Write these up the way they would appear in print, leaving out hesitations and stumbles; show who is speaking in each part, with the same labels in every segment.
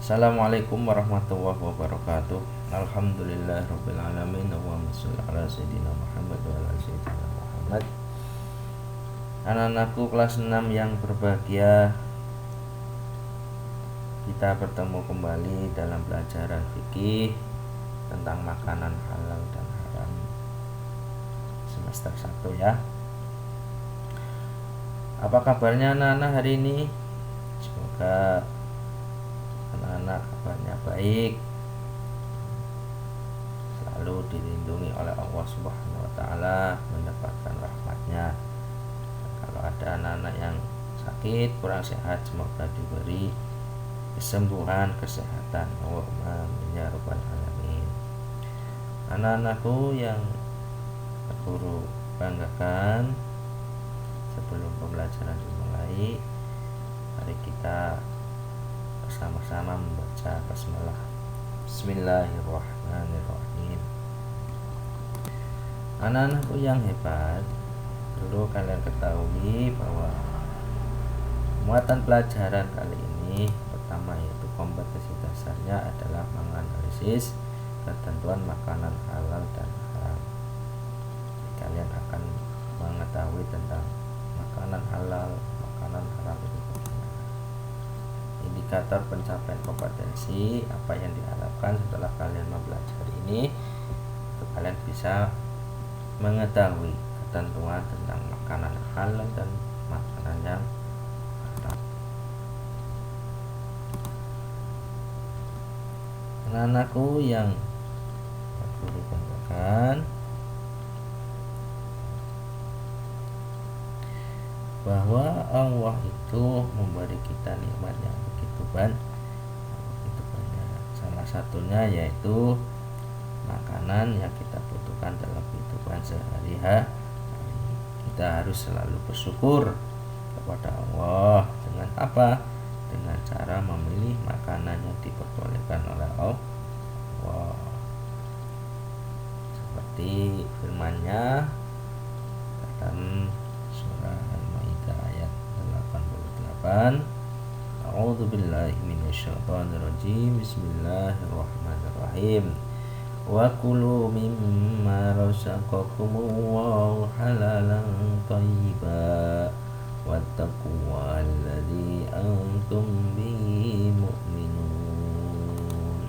Speaker 1: Assalamualaikum warahmatullahi wabarakatuh. Alhamdulillahirabbil alamin. Allahumma shalli ala sayyidina Muhammad wa ala sayyidina Muhammad. Anak-anakku kelas 6 yang berbahagia, kita bertemu kembali dalam pelajaran fikih tentang makanan halal dan haram semester 1 ya. Apa kabarnya anak-anak hari ini? Semoga anak-anak kabarnya baik, selalu dilindungi oleh Allah Subhanahu wa taala, mendapatkan rahmatnya. Kalau ada anak-anak yang sakit, kurang sehat, semoga diberi kesembuhan, kesehatan. Allahumma amin ya rabbal alamin. Anak-anakku yang guru banggakan, sebelum pembelajaran dimulai, mari kita bersama-sama membaca basmalah. Bismillahirrahmanirrahim. Anak-anakku yang hebat, perlu kalian ketahui bahwa muatan pelajaran kali ini pertama yaitu kompetensi dasarnya adalah menganalisis ketentuan makanan halal dan haram. Kalian akan mengetahui tentang makanan halal, makanan haram itu bagaimana. Indikator pencapaian kompetensi, apa yang diharapkan setelah kalian mempelajari ini, untuk kalian bisa mengetahui ketentuan tentang makanan halal dan makanan yang haram. Anak-anakku yang guru banggakan, bahwa Allah itu memberi kita nikmat yang begitu banyak. Salah satunya yaitu makanan yang kita butuhkan dalam kehidupan sehari-hari. Kita harus selalu bersyukur kepada Allah dengan apa? Dengan cara memilih makanan yang diperbolehkan oleh Allah. Seperti firman-Nya dalam surah Al-Maidah ayat 88. A'udzubillahi minasyaitonirrajim. Bismillahirrahmanirrahim. Wa kulu mimma razaqakumullahu halalan thayyiban wattaqullahalladzi antum bihi mu'minun.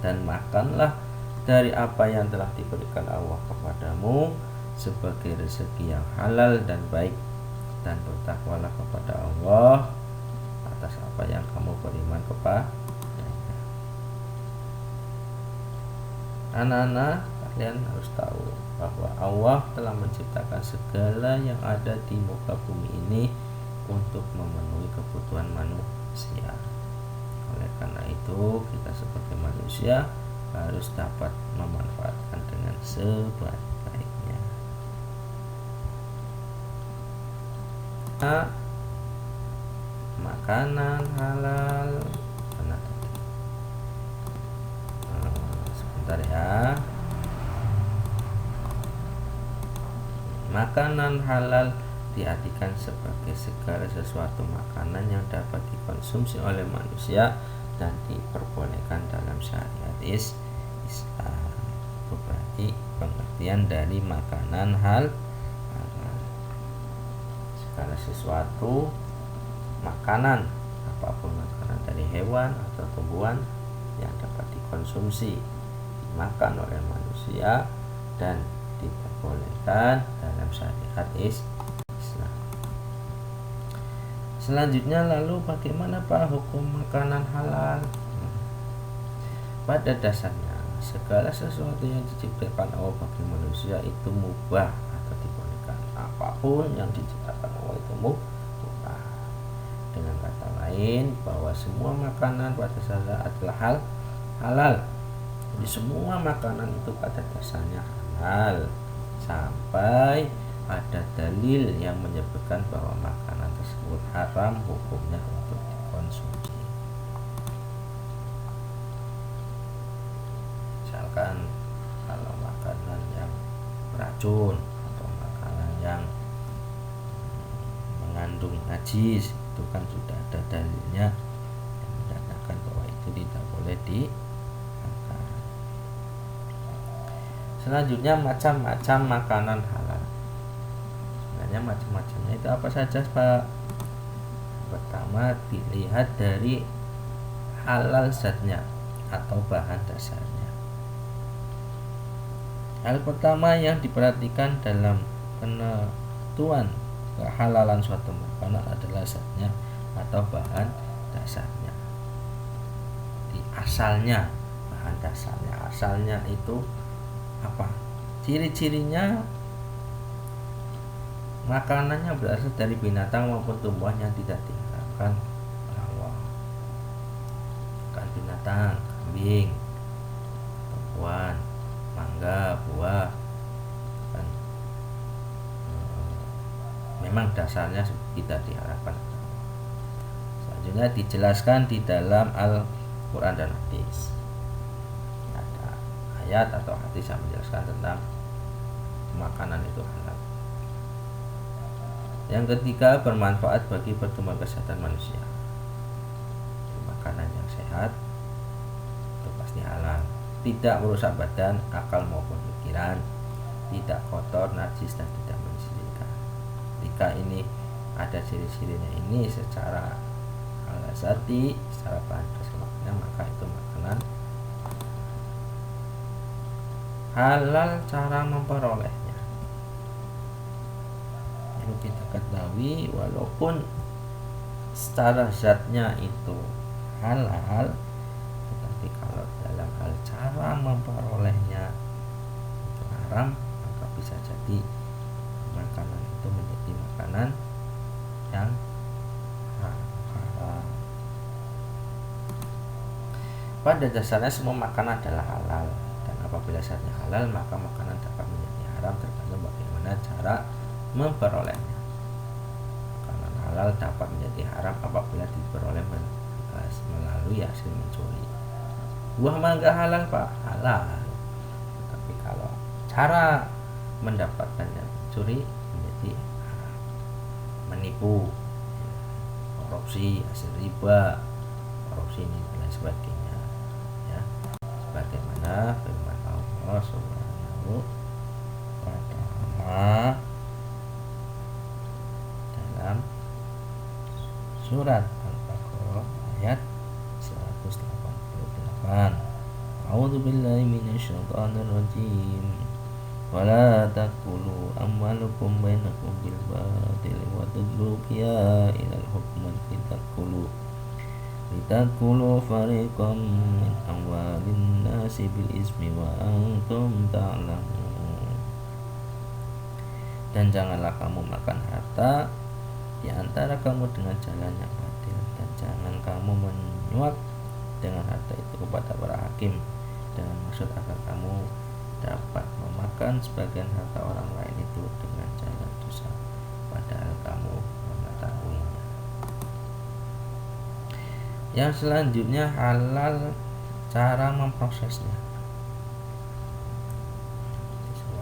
Speaker 1: Dan makanlah dari apa yang telah diberikan Allah kepadamu sebagai rezeki yang halal dan baik, dan bertakwalah kepada Allah atas apa yang kamu beriman kepadanya. Anak-anak, kalian harus tahu bahwa Allah telah menciptakan segala yang ada di muka bumi ini untuk memenuhi kebutuhan manusia. Oleh karena itu, kita sebagai manusia harus dapat memanfaatkan dengan sebaik-baiknya. Makanan halal, sebentar ya. Makanan halal diartikan sebagai segala sesuatu makanan yang dapat dikonsumsi oleh manusia dan diperbolehkan dalam syariat Islam. Itu berarti pengertian dari makanan halal. Segala sesuatu makanan, apapun makanan dari hewan atau tumbuhan yang dapat dikonsumsi, dimakan oleh manusia dan diperbolehkan dalam syariat Islam. Selanjutnya, lalu bagaimana Pak hukum makanan halal? Pada dasarnya segala sesuatu yang diciptakan Allah bagi manusia itu mubah atau dibolehkan. Apapun yang diciptakan Allah itu mubah. Dengan kata lain, bahwa semua makanan pada dasarnya adalah halal. Jadi semua makanan itu pada dasarnya halal sampai ada dalil yang menyebutkan bahwa makanan tersebut haram hukumnya untuk dikonsumsi. Misalkan kalau makanan yang beracun atau makanan yang mengandung najis, itu kan sudah ada dalilnya yang menyatakan bahwa itu tidak boleh dimakan. Selanjutnya macam-macam makanan halal. Sebenarnya macam-macamnya itu apa saja, Pak? Pertama, dilihat dari halal zatnya atau bahan dasarnya. Hal pertama yang diperhatikan dalam penentuan kehalalan suatu makanan adalah zatnya atau bahan dasarnya. Di asalnya, bahan dasarnya. Asalnya itu apa? Ciri-cirinya makanannya berasal dari binatang maupun tumbuhan yang tidak diharapkan halal. Bukan binatang, kambing, tumbuhan, mangga, buah, kan memang dasarnya tidak diharapkan. Selanjutnya dijelaskan di dalam Al-Quran dan hadis. Ada ayat atau hadis yang menjelaskan tentang makanan itu halal. Yang ketiga, bermanfaat bagi pertumbuhan kesehatan manusia. Makanan yang sehat itu pasti halal. Tidak merusak badan, akal maupun pikiran, tidak kotor, najis dan tidak menjijikkan. Jika ini ada ciri-cirinya ini secara al-zati, secara bahan dasar makanan, maka itu makanan halal. Cara memperolehnya perlu kita ketahui, walaupun secara zatnya itu halal, tetapi kalau dalam hal cara memperolehnya itu haram, maka bisa jadi makanan itu menjadi makanan yang haram. Pada dasarnya semua makanan adalah halal, dan apabila zatnya halal maka makanan dapat menjadi haram tergantung bagaimana cara memperolehnya. Makanan halal dapat menjadi haram apabila diperoleh melalui hasil mencuri. Buah mangga halal, Pak? Halal. Tapi kalau cara mendapatkannya mencuri menjadi haram. Menipu, korupsi, hasil riba, korupsi ini dan lain sebagainya. Ya, sebagaimana firman Allah Subhanahu wa Ta'ala dalam surat Al-Baqarah ayat 188. A'udzu billahi minasyaitonir rajim. Wala taqulu amwalukum bainakum bil batil wa tudlu biha ilal hukman litakulu fariqam min amwalin nasi bil ismi wa antum ta'lamun. Dan janganlah kamu makan harta di antara kamu dengan jalan yang adil, dan jangan kamu menyuap dengan harta itu kepada para hakim dengan maksud agar kamu dapat memakan sebagian harta orang lain itu dengan jalan dosa, padahal kamu mengetahuinya. Yang selanjutnya, halal cara memprosesnya.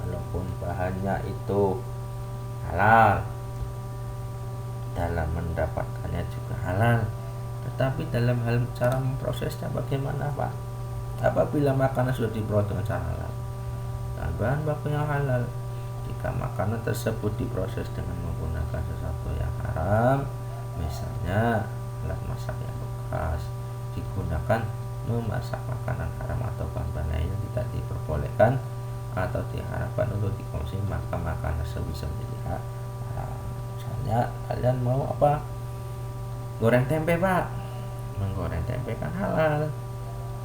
Speaker 1: Walaupun bahannya itu halal, dalam mendapatkannya juga halal, tetapi dalam hal cara memprosesnya bagaimana, Pak? Apabila makanan sudah diperoleh dengan cara halal dan bahan baku yang halal, jika makanan tersebut diproses dengan menggunakan sesuatu yang haram, misalnya alat masak yang bekas digunakan memasak makanan haram atau bahan-bahan lain yang tidak diperbolehkan atau diharapkan untuk dikonsumsi, maka makanan tersebut bisa menjadi haram. Misalnya kalian mau apa? Goreng tempe, Pak. Menggoreng tempe kan halal,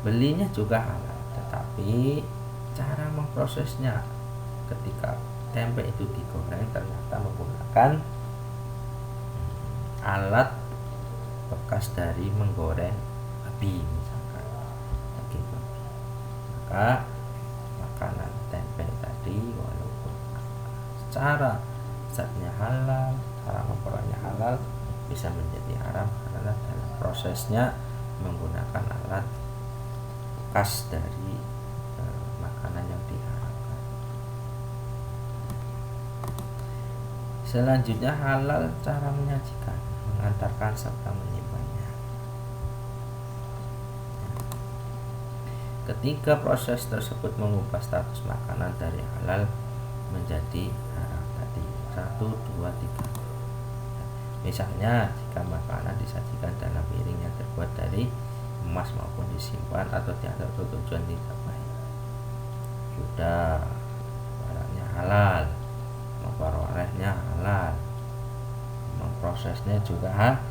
Speaker 1: belinya juga halal, tetapi cara memprosesnya ketika tempe itu digoreng ternyata menggunakan alat bekas dari menggoreng babi, misalkan daging babi, maka makanan tempe tadi walaupun secara zatnya halal, cara memperolehnya halal, bisa menjadi haram karena dalam prosesnya menggunakan alat bekas dari makanan yang diharamkan. Selanjutnya, halal cara menyajikan. mengantarkan serta menyimpannya. Ketika proses tersebut mengubah status makanan dari halal menjadi haram tadi 1, 2, 3. Misalnya jika makanan disajikan dalam piring yang terbuat dari emas maupun disimpan atau diantar untuk tujuan tidak baik, sudah barangnya halal, memperolehnya halal, memprosesnya juga halal,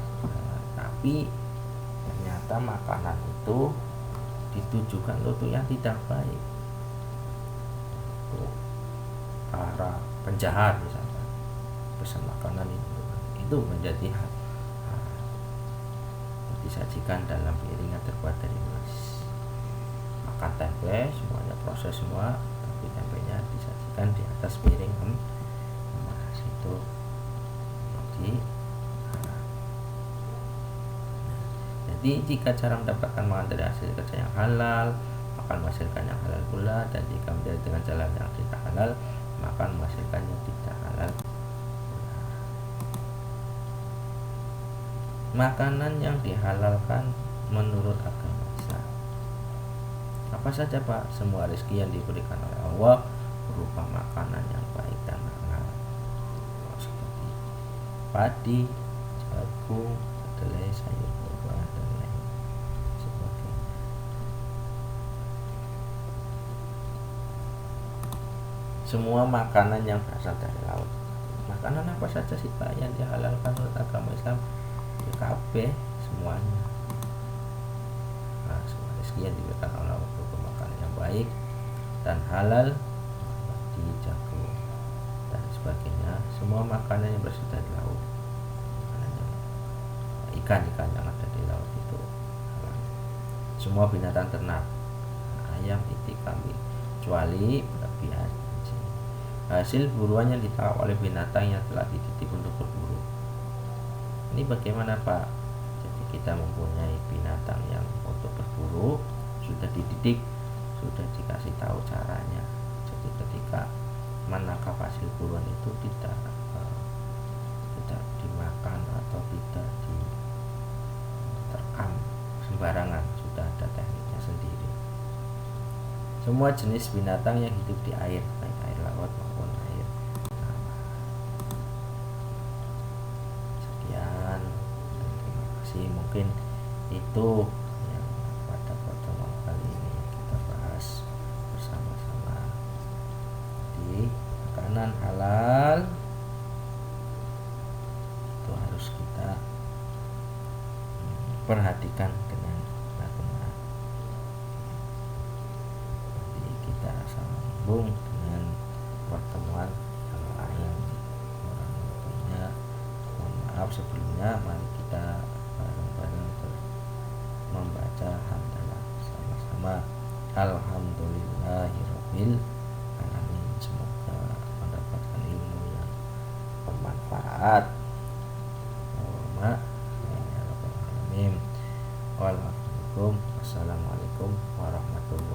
Speaker 1: tapi ternyata makanan itu ditujukan untuk yang tidak baik, untuk para penjahat misalnya pesan makanan itu menjadi hal disajikan dalam piring yang terbuat dari emas. Makan tempe semuanya proses semua, tapi tempenya disajikan di atas piring emas, itu jadi jika cara mendapatkan makan dari hasil kerja yang halal, makan menghasilkan yang halal pula, dan jika mencari dengan jalan yang tidak halal, makan menghasilkan yang tidak halal. Makanan yang dihalalkan menurut agama Islam apa saja Pak? Semua rezeki yang diberikan oleh Allah berupa makanan yang baik dan halal, seperti padi, jagung, kedelai, sayur buah dan lain sebagainya. Semua makanan yang berasal dari laut. Makanan apa saja sih Pak yang dihalalkan menurut agama Islam? KB semuanya. Nah, semua rezeki yang diberikan oleh Allah berupa makanan yang baik dan halal, di jagung dan sebagainya. Semua makanan yang berasal dari laut, ikan-ikan yang ada di laut itu halal. Semua binatang ternak, ayam, itik, kambing, kecuali babi, anjing. Hasil buruan yang ditangkap oleh binatang yang telah dididik untuk berburu. Ini bagaimana Pak? Jadi kita mempunyai binatang yang untuk berburu, sudah dididik, sudah dikasih tahu caranya. Jadi ketika menangkap hasil buruan itu tidak dimakan atau tidak diterkam sembarangan, sudah ada tekniknya sendiri. Semua jenis binatang yang hidup di air, baik air laut maupun air tanah. Sekian, terima kasih. Mungkin itu yang pada pertemuan kali ini kita bahas bersama-sama. Di makanan halal itu harus kita perhatikan dengan benar-benar. Jadi kita sambung dengan pertemuan yang lain. Kurang lebihnya mohon maaf sebelumnya. Mari kita bareng-bareng membaca hamdalah sama-sama. Alhamdulillahirabbil alamin. Semoga mendapatkan ilmu yang bermanfaat. Wassalamualaikum.